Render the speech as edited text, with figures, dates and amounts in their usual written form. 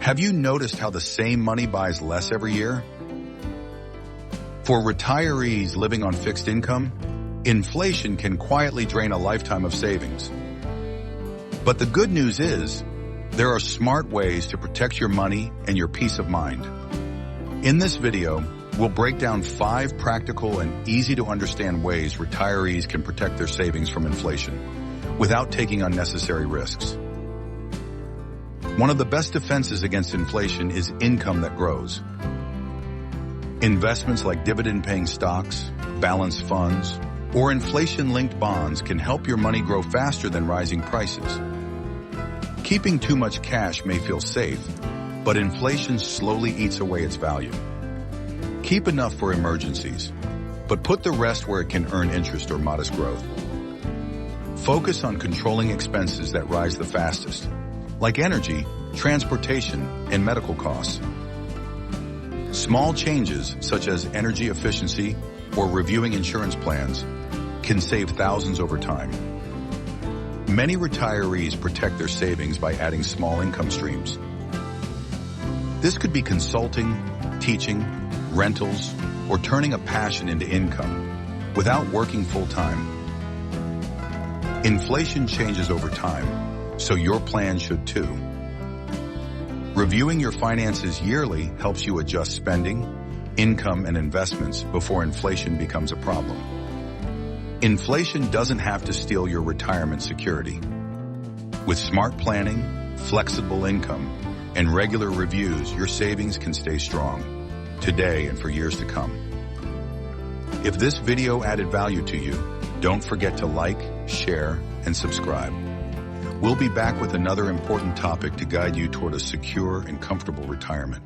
Have you noticed how the same money buys less every year? For retirees living on fixed income, inflation can quietly drain a lifetime of savings. But the good news is, there are smart ways to protect your money and your peace of mind. In this video, we'll break down 5 practical and easy-to-understand ways retirees can protect their savings from inflation without taking unnecessary risks. One of the best defenses against inflation is income that grows. Investments like dividend-paying stocks, balanced funds, or inflation-linked bonds can help your money grow faster than rising prices. Keeping too much cash may feel safe, but inflation slowly eats away its value. Keep enough for emergencies, but put the rest where it can earn interest or modest growth. Focus on controlling expenses that rise the fastest, like energy, transportation, and medical costs. Small changes, such as energy efficiency or reviewing insurance plans, can save thousands over time. Many retirees protect their savings by adding small income streams. This could be consulting, teaching, rentals, or turning a passion into income without working full-time. Inflation changes over time, so your plan should too. Reviewing your finances yearly helps you adjust spending, income, and investments before inflation becomes a problem. Inflation doesn't have to steal your retirement security. With smart planning, flexible income, and regular reviews, your savings can stay strong, today and for years to come. If this video added value to you, don't forget to like, share, and subscribe. We'll be back with another important topic to guide you toward a secure and comfortable retirement.